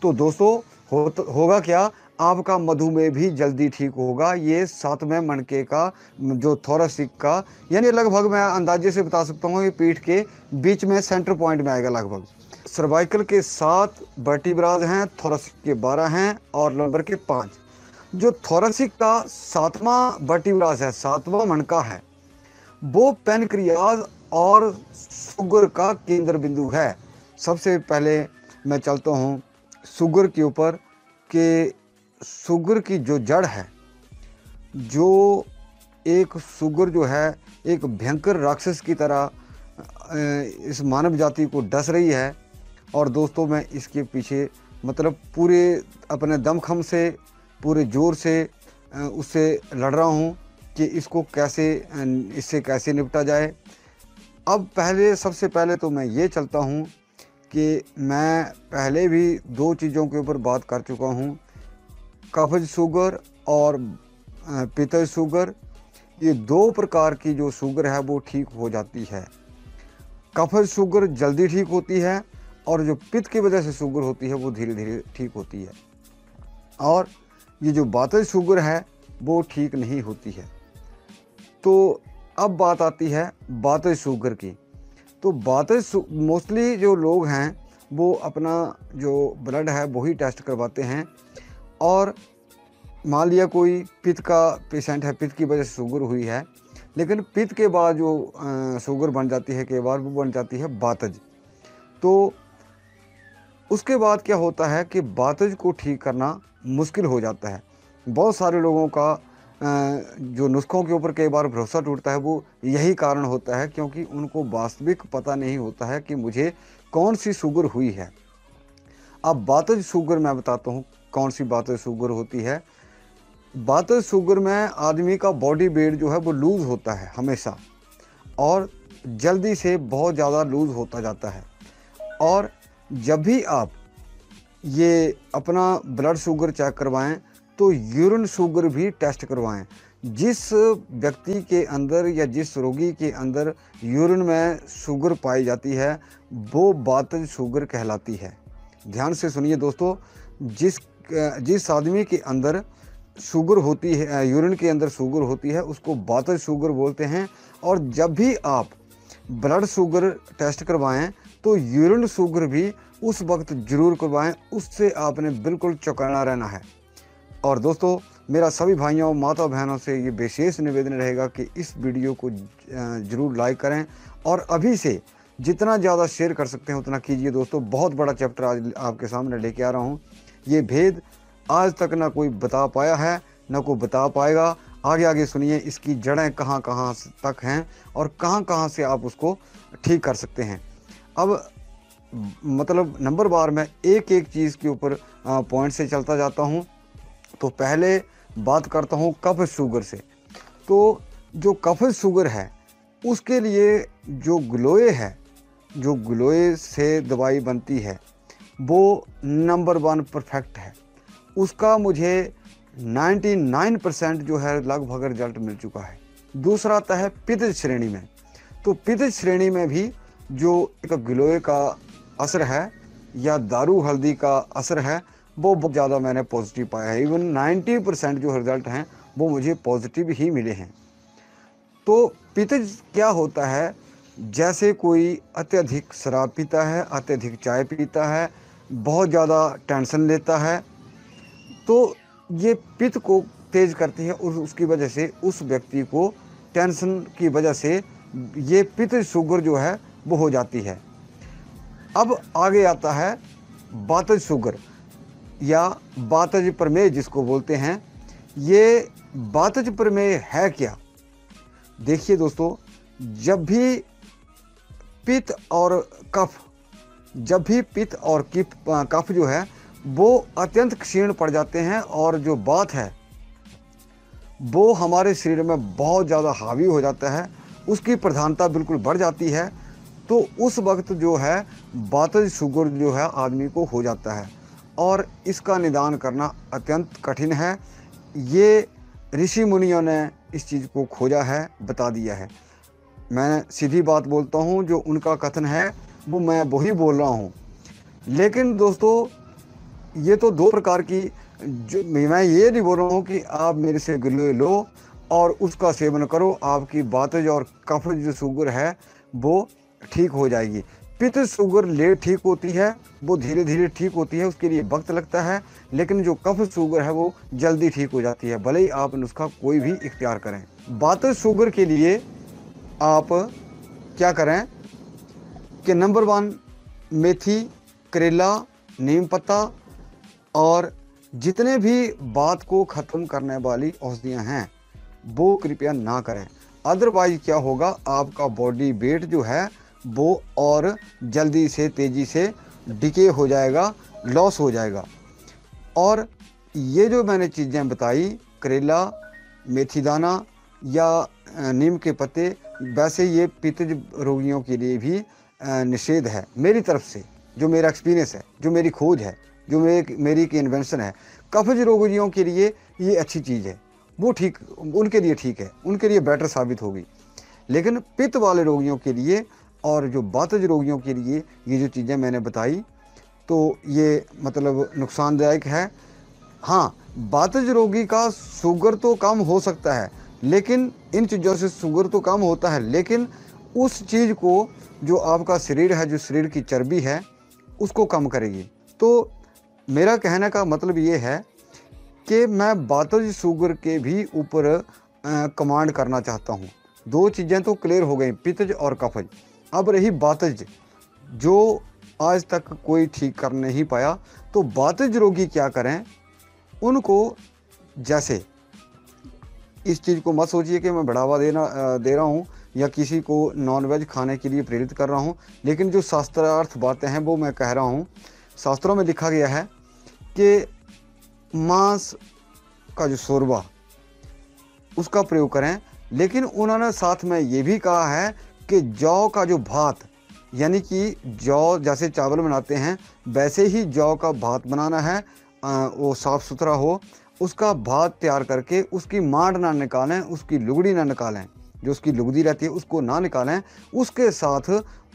तो दोस्तों होगा क्या, आपका मधुमेह भी जल्दी ठीक होगा। ये 7वें मणके का जो थोरैसिक का, यानी लगभग मैं अंदाजे से बता सकता हूँ, ये पीठ के बीच में सेंटर पॉइंट में आएगा लगभग। सर्वाइकल के 7 वर्टिब्राज हैं, थोरैसिक के 12 हैं और लंबर के 5। जो थोरैसिक का 7वां वर्टिब्राज है, 7वां मणका है, वो पैनक्रियाज और शुगर का केंद्र बिंदु है। सबसे पहले मैं चलता हूँ शुगर के ऊपर, कि शुगर की जो जड़ है, जो एक शुगर जो है एक भयंकर राक्षस की तरह इस मानव जाति को डस रही है। और दोस्तों मैं इसके पीछे मतलब पूरे अपने दमखम से, पूरे ज़ोर से उससे लड़ रहा हूँ कि इसको कैसे, इससे कैसे निपटा जाए। अब सबसे पहले तो मैं ये चलता हूँ कि मैं पहले भी 2 चीज़ों के ऊपर बात कर चुका हूँ, कब्ज शुगर और पित्त शुगर। ये 2 प्रकार की जो शुगर है वो ठीक हो जाती है। कब्ज शुगर जल्दी ठीक होती है और जो पित्त की वजह से शुगर होती है वो धीरे धीरे ठीक होती है। और ये जो वातज शुगर है वो ठीक नहीं होती है। तो अब बात आती है वातज शुगर की। तो वातज मोस्टली जो लोग हैं वो अपना जो ब्लड है वही टेस्ट करवाते हैं। और मान लिया कोई पित्त का पेशेंट है, पित्त की वजह से शुगर हुई है, लेकिन पित्त के बाद जो शुगर बन जाती है कई बार, वो बन जाती है वातज। तो उसके बाद क्या होता है कि वातज को ठीक करना मुश्किल हो जाता है। बहुत सारे लोगों का जो नुस्खों के ऊपर कई बार भरोसा टूटता है, वो यही कारण होता है, क्योंकि उनको वास्तविक पता नहीं होता है कि मुझे कौन सी शुगर हुई है। अब वातज शुगर मैं बताता हूँ कौन सी वातज शुगर होती है। वातज शुगर में आदमी का बॉडी वेट जो है वो लूज़ होता है हमेशा, और जल्दी से बहुत ज़्यादा लूज़ होता जाता है। और जब भी आप ये अपना ब्लड शुगर चेक करवाएं तो यूरिन शुगर भी टेस्ट करवाएं। जिस व्यक्ति के अंदर या जिस रोगी के अंदर यूरिन में शुगर पाई जाती है वो वातज शुगर कहलाती है। ध्यान से सुनिए दोस्तों, जिस आदमी के अंदर शुगर होती है, यूरिन के अंदर शुगर होती है, उसको वातज शुगर बोलते हैं। और जब भी आप ब्लड शुगर टेस्ट करवाएं तो यूरिन शुगर भी उस वक्त ज़रूर करवाएं, उससे आपने बिल्कुल चौकन्ना रहना है। और दोस्तों मेरा सभी भाइयों माता बहनों से ये विशेष निवेदन रहेगा कि इस वीडियो को ज़रूर लाइक करें और अभी से जितना ज़्यादा शेयर कर सकते हैं उतना कीजिए। दोस्तों बहुत बड़ा चैप्टर आज आपके सामने लेके आ रहा हूँ। ये भेद आज तक ना कोई बता पाया है, ना कोई बता पाएगा। आगे आगे सुनिए इसकी जड़ें कहाँ कहाँ तक हैं और कहाँ कहाँ से आप उसको ठीक कर सकते हैं। अब मतलब नंबर बार मैं एक एक चीज़ के ऊपर पॉइंट से चलता जाता हूँ। तो पहले बात करता हूँ कब्ज शुगर से। तो जो कब्ज शुगर है उसके लिए जो ग्लोए है, जो ग्लोए से दवाई बनती है वो नंबर 1 परफेक्ट है। उसका मुझे 99% जो है लगभग रिजल्ट मिल चुका है। दूसरा आता है पित्त श्रेणी में। तो पित्त श्रेणी में भी जो एक ग्लोए का असर है या दारू हल्दी का असर है वो बहुत ज़्यादा मैंने पॉजिटिव पाया है। इवन 90% जो रिज़ल्ट हैं वो मुझे पॉजिटिव ही मिले हैं। तो पित्त क्या होता है, जैसे कोई अत्यधिक शराब पीता है, अत्यधिक चाय पीता है, बहुत ज़्यादा टेंशन लेता है, तो ये पित्त को तेज़ करती है और उसकी वजह से उस व्यक्ति को टेंशन की वजह से ये पित्त शुगर जो है वो हो जाती है। अब आगे आता है वातज शुगर या वातज प्रमेह जिसको बोलते हैं। ये वातज प्रमेह है क्या? देखिए दोस्तों, जब भी पित्त और कफ जो है वो अत्यंत क्षीण पड़ जाते हैं और जो बात है वो हमारे शरीर में बहुत ज़्यादा हावी हो जाता है, उसकी प्रधानता बिल्कुल बढ़ जाती है, तो उस वक्त जो है वातज शुगर जो है आदमी को हो जाता है और इसका निदान करना अत्यंत कठिन है। ये ऋषि मुनियों ने इस चीज़ को खोजा है, बता दिया है। मैं सीधी बात बोलता हूँ, जो उनका कथन है वो मैं वही बोल रहा हूँ। लेकिन दोस्तों, ये तो दो प्रकार की, जो मैं ये नहीं बोल रहा हूँ कि आप मेरे से गिलोय लो और उसका सेवन करो, आपकी बातें और कफ जो शुगर है वो ठीक हो जाएगी। पित्त शुगर लेट ठीक होती है, वो धीरे धीरे ठीक होती है, उसके लिए वक्त लगता है। लेकिन जो कफ शुगर है वो जल्दी ठीक हो जाती है, भले ही आप नुस्खा कोई भी इख्तियार करें। वातज शुगर के लिए आप क्या करें कि नंबर 1, मेथी, करेला, नीम पत्ता और जितने भी बात को ख़त्म करने वाली औषधियाँ हैं वो कृपया ना करें। अदरवाइज क्या होगा, आपका बॉडी वेट जो है वो और जल्दी से तेज़ी से डिके हो जाएगा, लॉस हो जाएगा। और ये जो मैंने चीज़ें बताई, करेला, मेथी दाना या नीम के पत्ते, वैसे ये पित्तज रोगियों के लिए भी निषेध है मेरी तरफ से, जो मेरा एक्सपीरियंस है, जो मेरी खोज है, जो मेरी एक इन्वेंशन है। कफज रोगियों के लिए ये अच्छी चीज़ है, वो ठीक, उनके लिए ठीक है, उनके लिए बेटर साबित होगी। लेकिन पित्त वाले रोगियों के लिए और जो वातज रोगियों के लिए ये जो चीज़ें मैंने बताई तो ये मतलब नुकसानदायक है। हाँ, वातज रोगी का शुगर तो कम हो सकता है, लेकिन इन चीज़ों से शुगर तो कम होता है, लेकिन उस चीज़ को जो आपका शरीर है, जो शरीर की चर्बी है, उसको कम करेगी। तो मेरा कहने का मतलब ये है कि मैं वातज शुगर के भी ऊपर कमांड करना चाहता हूँ। दो चीज़ें तो क्लियर हो गई, पित्तज और कफज। अब रही वातज, जो आज तक कोई ठीक कर नहीं पाया, तो वातज रोगी क्या करें, उनको जैसे इस चीज़ को मत सोचिए कि मैं बढ़ावा दे रहा हूँ या किसी को नॉनवेज खाने के लिए प्रेरित कर रहा हूँ, लेकिन जो शास्त्रार्थ बातें हैं वो मैं कह रहा हूँ। शास्त्रों में लिखा गया है कि मांस का जो शोरबा उसका प्रयोग करें, लेकिन उन्होंने साथ में ये भी कहा है कि जौ का जो भात, यानी कि जौ जैसे चावल बनाते हैं वैसे ही जौ का भात बनाना है, वो साफ़ सुथरा हो, उसका भात तैयार करके उसकी मांड ना निकालें, उसकी लुगड़ी ना निकालें, जो उसकी लुगदी रहती है उसको ना निकालें, उसके साथ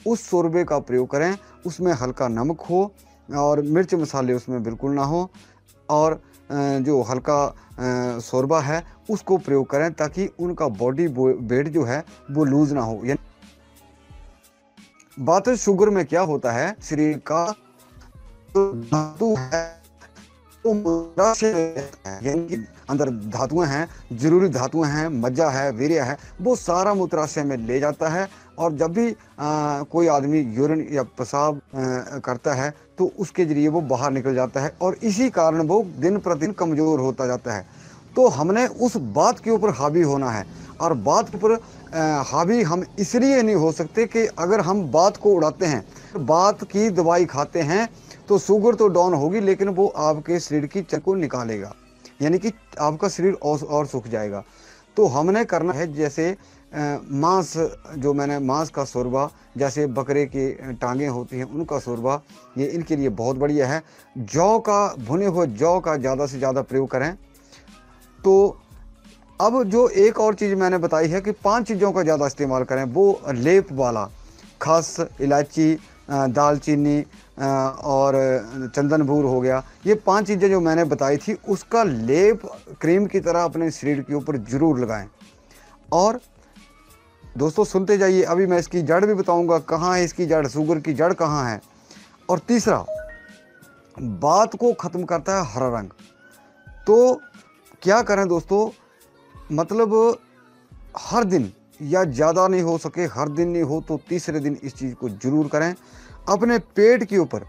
उस शोरबे का प्रयोग करें। उसमें हल्का नमक हो और मिर्च मसाले उसमें बिल्कुल ना हो, और जो हल्का शोरबा है उसको प्रयोग करें, ताकि उनका बॉडी वेट जो है वो लूज़ ना हो। यानी वातज शुगर में क्या होता है, शरीर का जो धातु है वो मूत्राशय है, यानी कि अंदर धातुएं हैं, जरूरी धातुएं हैं, मज्जा है, वीर्य है, वो सारा मूत्राशय में ले जाता है। और जब भी कोई आदमी यूरिन या पेशाब करता है तो उसके जरिए वो बाहर निकल जाता है, और इसी कारण वो दिन प्रतिदिन कमज़ोर होता जाता है। तो हमने उस बात के ऊपर हावी होना है, और बात के ऊपर हावी हम इसलिए नहीं हो सकते कि अगर हम बात को उड़ाते हैं, बात की दवाई खाते हैं, तो शुगर तो डाउन होगी, लेकिन वो आपके शरीर की चर्बी को निकालेगा, यानी कि आपका शरीर और सूख जाएगा। तो हमने करना है जैसे मांस, जो मैंने मांस का शोरबा, जैसे बकरे की टांगें होती हैं उनका शोरबा, ये इनके लिए बहुत बढ़िया है। जौ का, भुने हुए जौ का ज़्यादा से ज़्यादा प्रयोग करें। तो अब जो एक और चीज़ मैंने बताई है कि 5 चीज़ों का ज़्यादा इस्तेमाल करें, वो लेप वाला, खस, इलायची, दालचीनी और चंदनभूर हो गया, ये 5 चीज़ें जो मैंने बताई थी, उसका लेप क्रीम की तरह अपने शरीर के ऊपर ज़रूर लगाएं। और दोस्तों सुनते जाइए, अभी मैं इसकी जड़ भी बताऊंगा, कहाँ है इसकी जड़, शुगर की जड़ कहाँ है। और तीसरा, बात को ख़त्म करता है हरा रंग। तो क्या करें दोस्तों, मतलब हर दिन, या ज़्यादा नहीं हो सके हर दिन नहीं हो तो तीसरे दिन इस चीज़ को ज़रूर करें। अपने पेट के ऊपर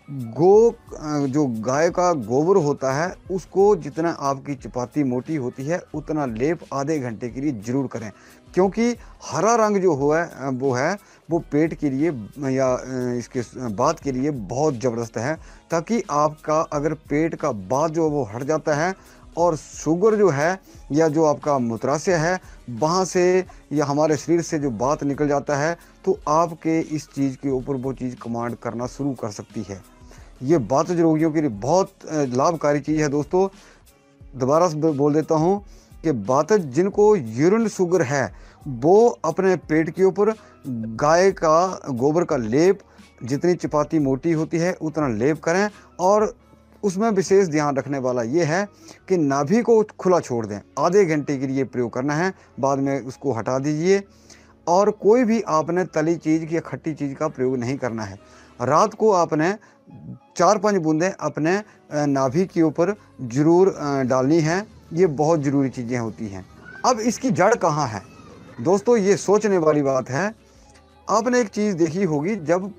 जो गाय का गोबर होता है, उसको जितना आपकी चपाती मोटी होती है उतना लेप आधे घंटे के लिए ज़रूर करें, क्योंकि हरा रंग जो वो पेट के लिए या इसके बात के लिए बहुत ज़बरदस्त है। ताकि आपका अगर पेट का बात जो वो हट जाता है, और शुगर जो है या जो आपका मूत्राशय है वहाँ से या हमारे शरीर से जो बात निकल जाता है, तो आपके इस चीज़ के ऊपर वो चीज़ कमांड करना शुरू कर सकती है। ये वातज रोगियों के लिए बहुत लाभकारी चीज़ है दोस्तों। दोबारा से बोल देता हूँ कि वातज, जिनको यूरिन शुगर है वो अपने पेट के ऊपर गाय का गोबर का लेप, जितनी चपाती मोटी होती है उतना लेप करें। और उसमें विशेष ध्यान रखने वाला ये है कि नाभि को खुला छोड़ दें। आधे घंटे के लिए प्रयोग करना है, बाद में उसको हटा दीजिए। और कोई भी आपने तली चीज़ या खट्टी चीज़ का प्रयोग नहीं करना है। रात को आपने 4-5 बूंदें अपने नाभि के ऊपर ज़रूर डालनी है। ये बहुत ज़रूरी चीज़ें होती हैं। अब इसकी जड़ कहाँ है दोस्तों, ये सोचने वाली बात है। आपने एक चीज़ देखी होगी, जब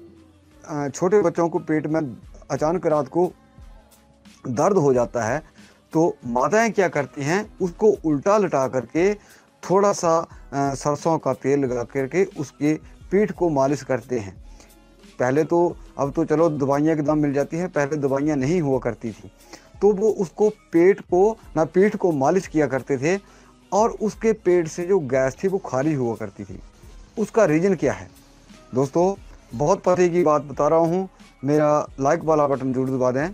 छोटे बच्चों को पेट में अचानक रात को दर्द हो जाता है तो माताएं क्या करती हैं, उसको उल्टा लटा करके थोड़ा सा सरसों का तेल लगा करके उसके पीठ को मालिश करते हैं। पहले तो, अब तो चलो दवाइयाँ एकदम मिल जाती हैं, पहले दवाइयाँ नहीं हुआ करती थी, तो वो उसको पीठ को मालिश किया करते थे और उसके पेट से जो गैस थी वो खाली हुआ करती थी। उसका रीज़न क्या है दोस्तों, बहुत पते की बात बता रहा हूँ। मेरा लाइक वाला बटन जरूर दबा दें।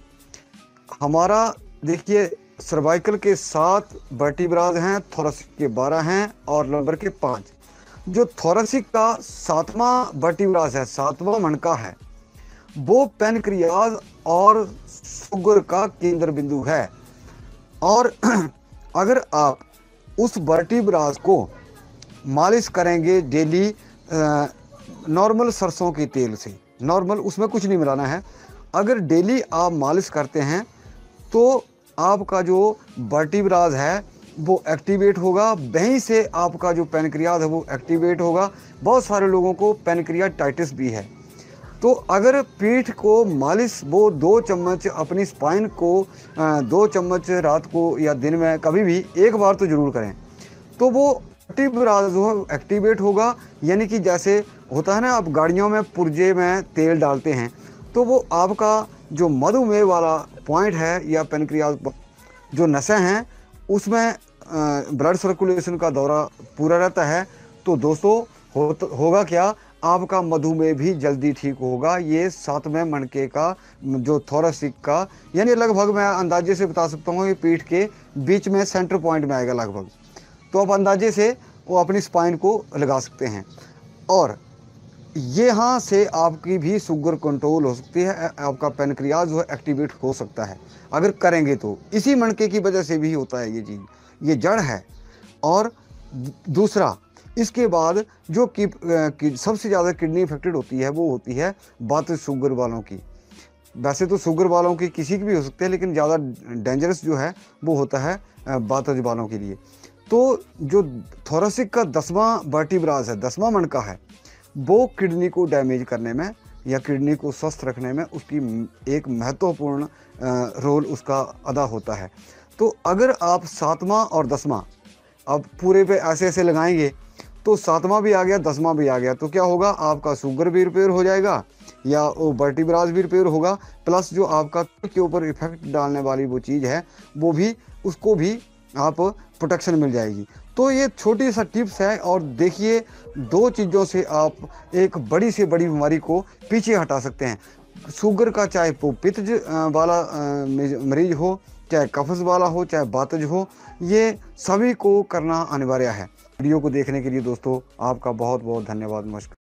हमारा देखिए, सर्वाइकल के 7 वर्टिब्राज हैं, थोरेसिक के 12 हैं और लंबर के 5। जो थोरेसिक का 7वां वर्टिब्राज है, 7वां मणका है, वो पैनक्रियाज और शुगर का केंद्र बिंदु है। और अगर आप उस वर्टिब्राज को मालिश करेंगे डेली नॉर्मल सरसों के तेल से, नॉर्मल, उसमें कुछ नहीं मिलाना है, अगर डेली आप मालिश करते हैं तो आपका जो वर्टिब्राज है वो एक्टिवेट होगा। वहीं से आपका जो पैनक्रियाज है वो एक्टिवेट होगा। बहुत सारे लोगों को पैनक्रियाटाइटिस भी है। तो अगर पीठ को मालिश वो 2 चम्मच अपनी स्पाइन को 2 चम्मच रात को या दिन में कभी भी एक बार तो ज़रूर करें, तो वो वर्टिब्राज जो एक्टिवेट होगा। यानी कि जैसे होता है ना, आप गाड़ियों में पुर्जे में तेल डालते हैं, तो वो आपका जो मधुमेह वाला पॉइंट है या पैनक्रियाज जो नसें हैं उसमें ब्लड सर्कुलेशन का दौरा पूरा रहता है। तो दोस्तों होगा क्या, आपका मधुमेह भी जल्दी ठीक होगा। ये 7वें मणके का जो थोरेसिक का, यानी लगभग मैं अंदाजे से बता सकता हूँ, ये पीठ के बीच में सेंटर पॉइंट में आएगा लगभग। तो आप अंदाजे से वो अपनी स्पाइन को लगा सकते हैं। और यहाँ से आपकी भी शुगर कंट्रोल हो सकती है, आपका पैनक्रियाज जो है एक्टिवेट हो सकता है अगर करेंगे तो। इसी मणके की वजह से भी होता है ये चीज़, ये जड़ है। और दूसरा, इसके बाद जो सबसे ज़्यादा किडनी इफेक्टेड होती है वो होती है वातज शुगर वालों की। वैसे तो शुगर वालों की किसी की भी हो सकती है, लेकिन ज़्यादा डेंजरस जो है वो होता है वातज वालों के लिए। तो जो थोरेसिक का 10वां वर्टिब्राज है, 10वां मणका है, वो किडनी को डैमेज करने में या किडनी को स्वस्थ रखने में उसकी एक महत्वपूर्ण रोल उसका अदा होता है। तो अगर आप 7वां और 10वां अब पूरे पे ऐसे ऐसे लगाएंगे तो 7वां भी आ गया, 10वां भी आ गया, तो क्या होगा, आपका शुगर भी रिपेयर हो जाएगा या वो वर्टिब्राज भी रिपेयर होगा, प्लस जो आपका के ऊपर इफेक्ट डालने वाली वो चीज़ है वो भी, उसको भी आप प्रोटेक्शन मिल जाएगी। तो ये छोटी सा टिप्स है। और देखिए, 2 चीज़ों से आप एक बड़ी से बड़ी बीमारी को पीछे हटा सकते हैं। शुगर का चाहे वो पित्त वाला मरीज हो, चाहे कब्ज़ वाला हो, चाहे वातज हो, ये सभी को करना अनिवार्य है। वीडियो को देखने के लिए दोस्तों आपका बहुत बहुत धन्यवाद। नमस्कार।